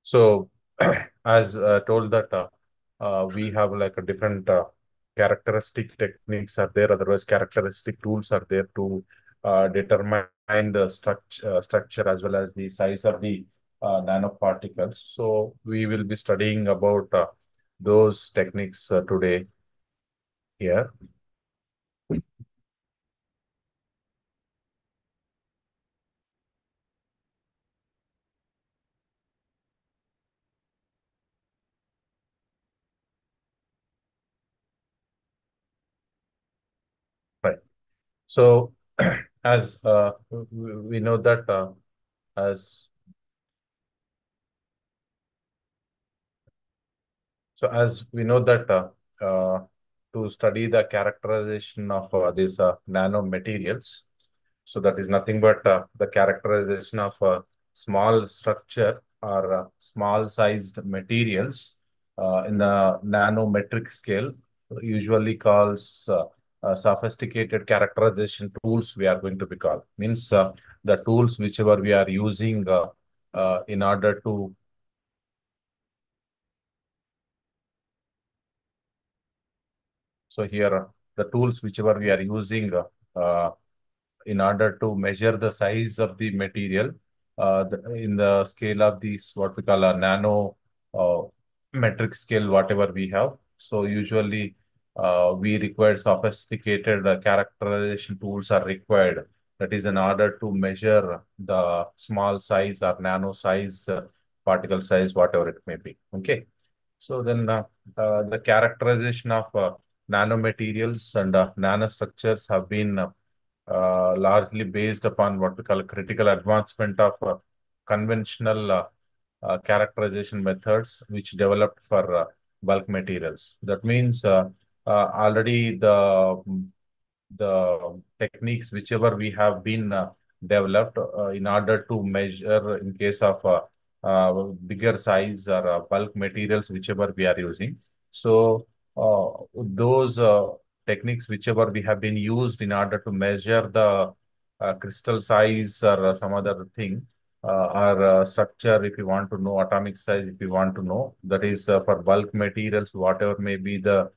So, as told that we have like a different characteristic techniques are there, otherwise characteristic tools are there to determine the structure as well as the size of the nanoparticles. So, we will be studying about those techniques today here. Right. So, as we know that as as we know that to study the characterization of these nanomaterials, so that is nothing but the characterization of a small structure or small sized materials in the nanometric scale, usually calls sophisticated characterization tools we are going to be called. Means the tools whichever we are using in order to here the tools whichever we are using in order to measure the size of the material in the scale of these what we call a nano uh, metric scale, whatever we have. So usually we require sophisticated characterization tools are required. That is in order to measure the small size or nano size, particle size, whatever it may be. Okay. So then the characterization of nanomaterials and nanostructures have been largely based upon what we call a critical advancement of conventional characterization methods which developed for bulk materials. That means already the techniques whichever we have been developed in order to measure in case of bigger size or bulk materials whichever we are using. So those techniques whichever we have been used in order to measure the crystal size or some other thing or structure, if you want to know atomic size, if you want to know, that is for bulk materials, whatever may be the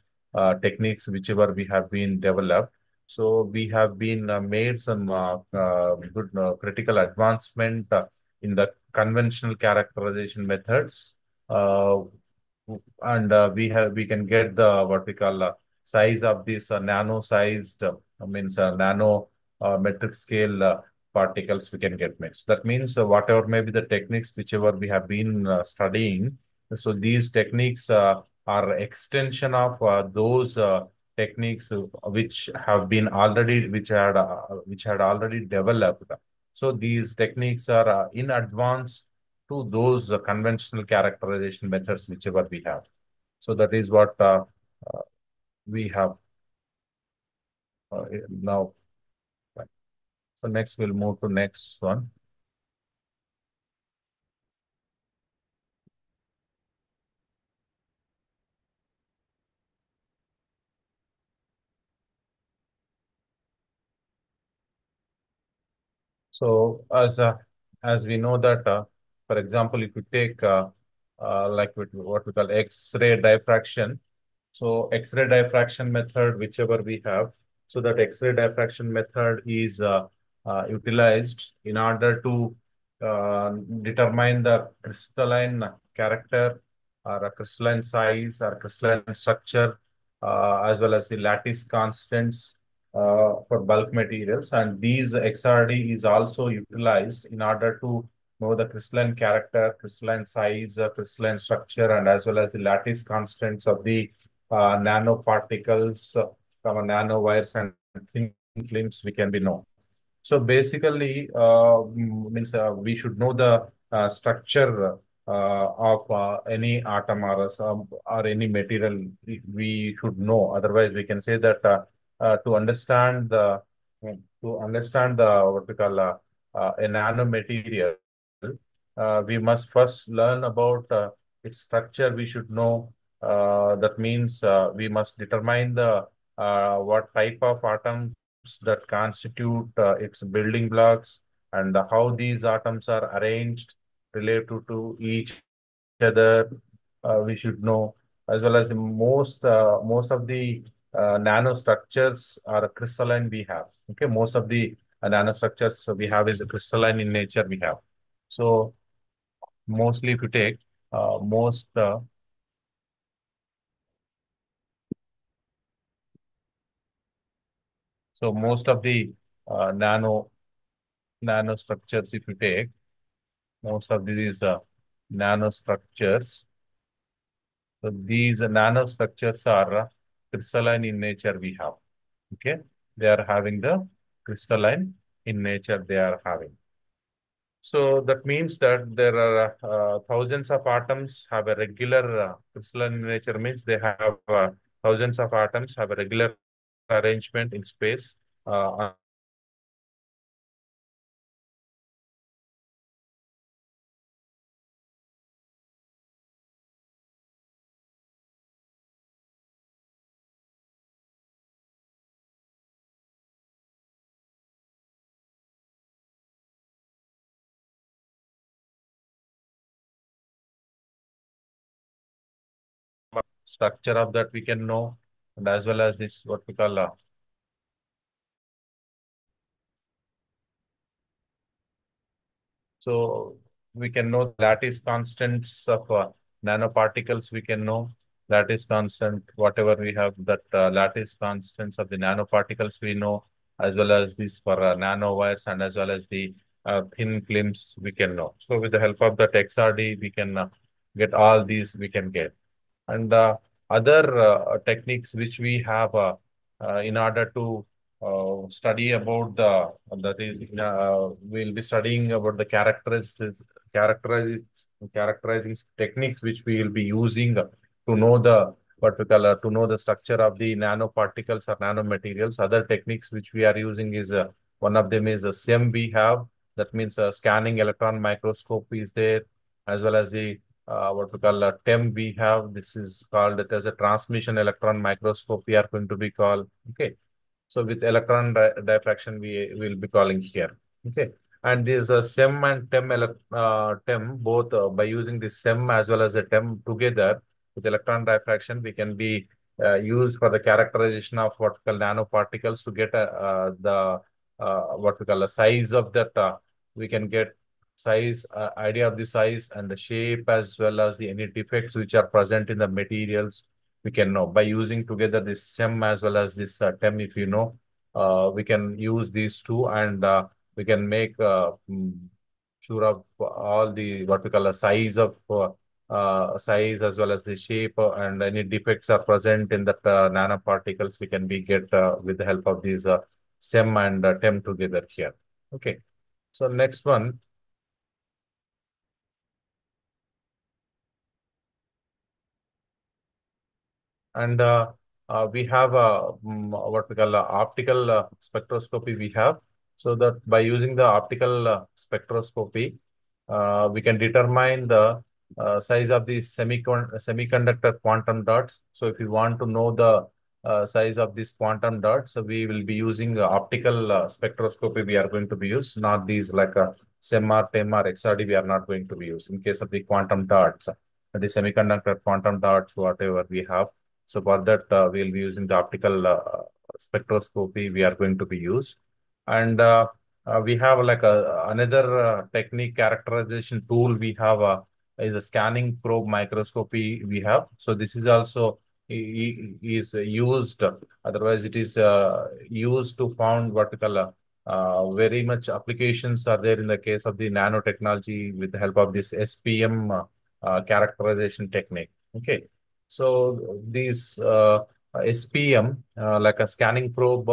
techniques whichever we have been developed. So we have been made some good critical advancement in the conventional characterization methods, uh, and we can get the what we call size of this nano sized means nano metric scale particles we can get mixed. That means whatever may be the techniques whichever we have been studying. So these techniques are extension of those techniques which have been already which had already developed. So these techniques are in advance to those conventional characterization methods whichever we have. So that is what uh, we have now. So next we'll move to next one. So as we know that, for example, if you take like what we call X-ray diffraction, so X-ray diffraction method, whichever we have, so that X-ray diffraction method is utilized in order to determine the crystalline character or a crystalline size or crystalline structure, as well as the lattice constants for bulk materials. And these XRD is also utilized in order to know the crystalline character, crystalline size, crystalline structure, and as well as the lattice constants of the nanoparticles from a nanowires and thin films we can be known. So basically, means we should know the structure of any atom or any material we should know. Otherwise, we can say that to understand the what we call a nanomaterial, we must first learn about its structure. We should know. That means we must determine the what type of atoms that constitute its building blocks and how these atoms are arranged related to each other we should know, as well as the most of the nanostructures are crystalline we have. Okay, most of the nanostructures we have is crystalline in nature we have. So mostly if you take most so most of the nanostructures if you take most of these nanostructures. So these nanostructures are crystalline in nature we have. Okay, they are having the crystalline in nature they are having. So that means that there are thousands of atoms have a regular crystalline in nature means they have thousands of atoms have a regular arrangement in space on structure of that we can know, and as well as this what we call so we can know lattice constants of nanoparticles. We can know lattice constant, whatever we have that lattice constants of the nanoparticles we know, as well as these for nanowires and as well as the thin films we can know. So with the help of that XRD, we can get all these we can get. And other techniques which we have in order to study about the that is we'll be studying about the characterizing characterizing techniques which we will be using to know the particular to know the structure of the nanoparticles or nanomaterials. Other techniques which we are using is one of them is a SEM we have, that means scanning electron microscopy is there, as well as the what we call TEM we have. This is called it as a transmission electron microscope we are going to be called. Okay. So with electron diffraction, we will be calling here. Okay. And this SEM and TEM both by using this SEM as well as the TEM together with electron diffraction, we can be used for the characterization of what we call nanoparticles to get the what we call the size of that. We can get size, idea of the size and the shape as well as the any defects which are present in the materials we can know by using together this SEM as well as this TEM. If you know, we can use these two and we can make sure of all the what we call a size of size as well as the shape and any defects are present in that nanoparticles we can be get with the help of these SEM and TEM together here. Okay. So next one. And we have what we call optical spectroscopy we have. So that by using the optical spectroscopy, we can determine the size of the semiconductor quantum dots. So if you want to know the size of these quantum dots, so we will be using optical spectroscopy we are going to be used, not these like SEMR, TEMR, XRD we are not going to be used in case of the quantum dots, the semiconductor quantum dots, whatever we have. So for that, we'll be using the optical spectroscopy we are going to be used. And we have like another technique characterization tool we have is a scanning probe microscopy we have. So this is also is used, otherwise it is used to found what we call very much applications are there in the case of the nanotechnology with the help of this SPM characterization technique. Okay. So these SPM, like a scanning probe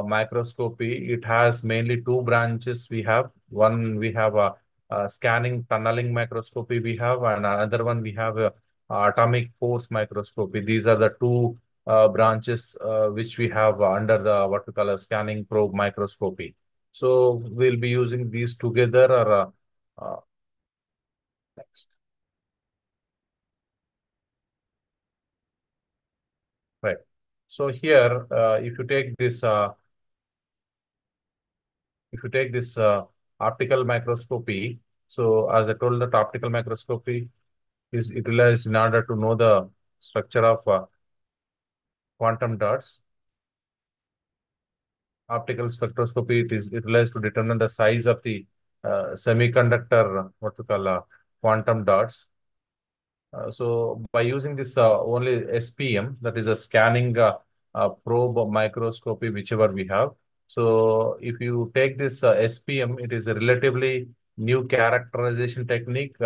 microscopy, it has mainly two branches we have. One, we have a scanning tunneling microscopy we have, and another one we have a atomic force microscopy. These are the two branches which we have under the what we call a scanning probe microscopy. So we'll be using these together or next. Right. So here, if you take this optical microscopy, so as I told that optical microscopy, is utilized in order to know the structure of quantum dots. Optical spectroscopy, it is utilized to determine the size of the semiconductor, what we call quantum dots. So by using this only SPM, that is a scanning probe microscopy, whichever we have. So if you take this SPM, it is a relatively new characterization technique,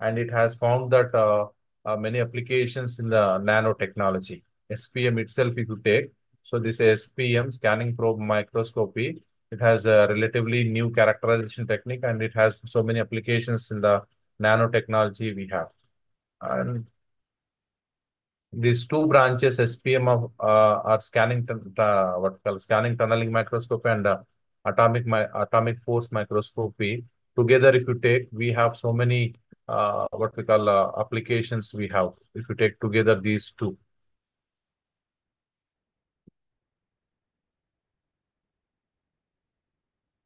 and it has found that many applications in the nanotechnology. SPM itself, if you take, so this SPM, scanning probe microscopy, it has a relatively new characterization technique, and it has so many applications in the nanotechnology we have. And these two branches, SPM of are scanning what we call scanning tunneling microscopy and atomic force microscopy. Together, if you take, we have so many what we call applications we have. If you take together these two,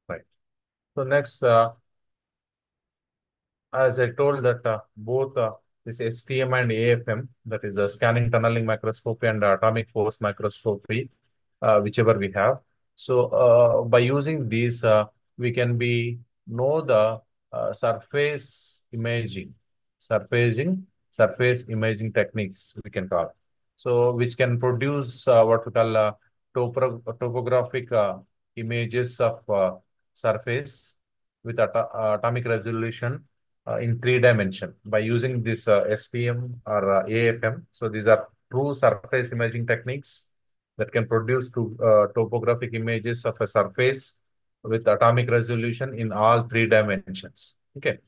right? So next, as I told that both this STM and AFM, that is a scanning tunneling microscopy and atomic force microscopy, whichever we have. So by using these, we can be know the surfacing, surface imaging techniques we can call. So which can produce what we call topographic images of surface with atomic resolution in 3 dimension by using this STM or AFM. So these are true surface imaging techniques that can produce topographic images of a surface with atomic resolution in all 3 dimensions. Okay.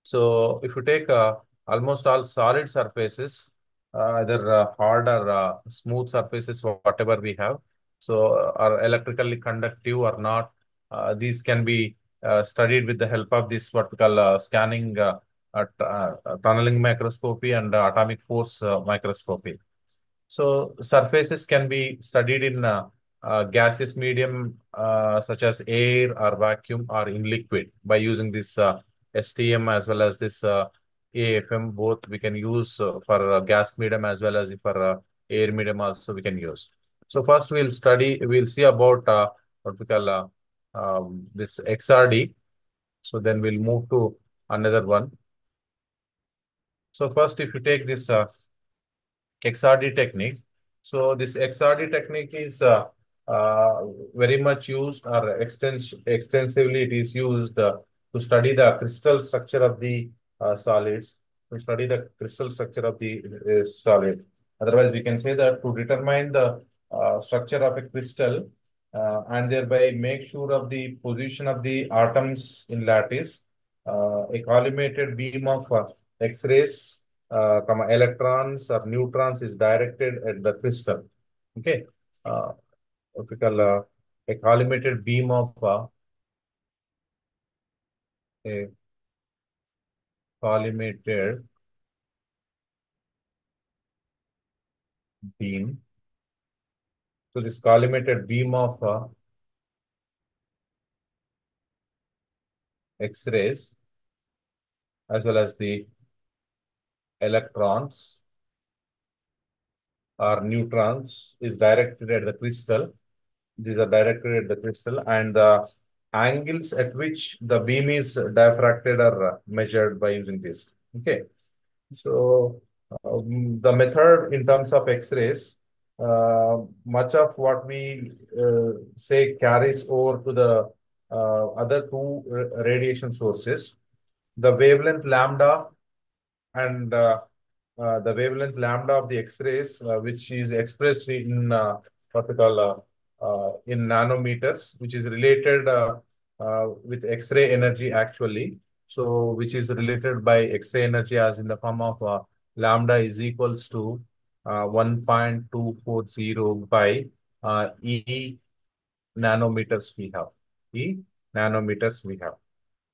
So if you take almost all solid surfaces, either hard or smooth surfaces, whatever we have, so are electrically conductive or not, these can be studied with the help of this what we call scanning tunneling microscopy and atomic force microscopy. So surfaces can be studied in gaseous medium such as air or vacuum or in liquid by using this STM as well as this AFM. Both we can use for gas medium as well as for air medium also we can use. So first we'll see about what we call this XRD. So then we'll move to another one. So first, if you take this XRD technique. So this XRD technique is very much used or extensively it is used to study the crystal structure of the solids, to study the crystal structure of the solid. Otherwise, we can say that to determine the structure of a crystal and thereby make sure of the position of the atoms in lattice, a collimated beam of X-rays electrons or neutrons is directed at the crystal. Okay. What we call a collimated beam of a collimated beam. So this collimated beam of X-rays as well as the electrons or neutrons is directed at the crystal. These are directed at the crystal, and the angles at which the beam is diffracted are measured by using this. Okay. So the method in terms of X-rays, much of what we say carries over to the other two radiation sources. The wavelength lambda and the wavelength lambda of the X-rays, which is expressed in what we call in nanometers, which is related with X-ray energy actually. So, which is related by X-ray energy as in the form of lambda is equals to 1.240 by E nanometers we have. E nanometers we have.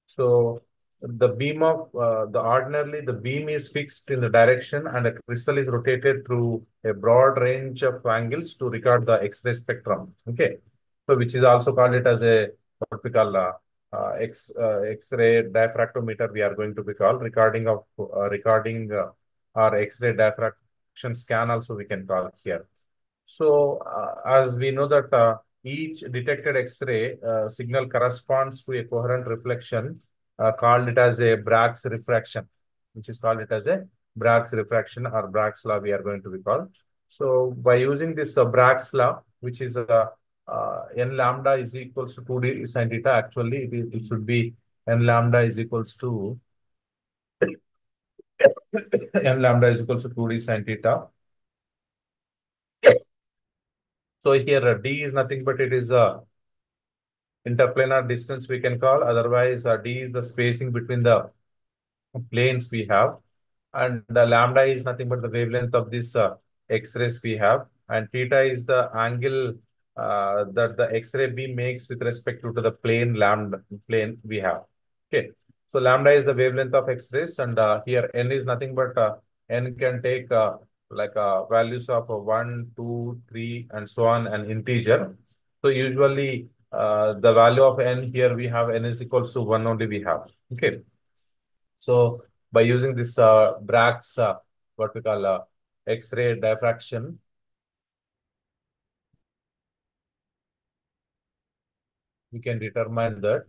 So the beam of ordinarily the beam is fixed in the direction and a crystal is rotated through a broad range of angles to record the X-ray spectrum. Okay. So which is also called it as a what we call X-ray diffractometer we are going to be called recording or X-ray diffraction scan also we can call here. So as we know that each detected X-ray signal corresponds to a coherent reflection called it as a Bragg's refraction, which is called it as a Bragg's refraction or Bragg's law we are going to be called. So by using this Bragg's law, which is n lambda is equals to 2d sin theta, actually it should be n lambda is equals to n lambda is equals to 2d sin theta. So here D is nothing but it is interplanar distance we can call. Otherwise, D is the spacing between the planes we have. And the lambda is nothing but the wavelength of this X-rays we have. And theta is the angle that the X-ray beam makes with respect to the plane we have. Okay. So lambda is the wavelength of X-rays, and here n is nothing but n can take values of 1, 2, 3, and so on, an integer. So usually the value of n here we have n is equals to 1 only we have. Okay. So by using this Bragg's what we call X-ray diffraction, we can determine that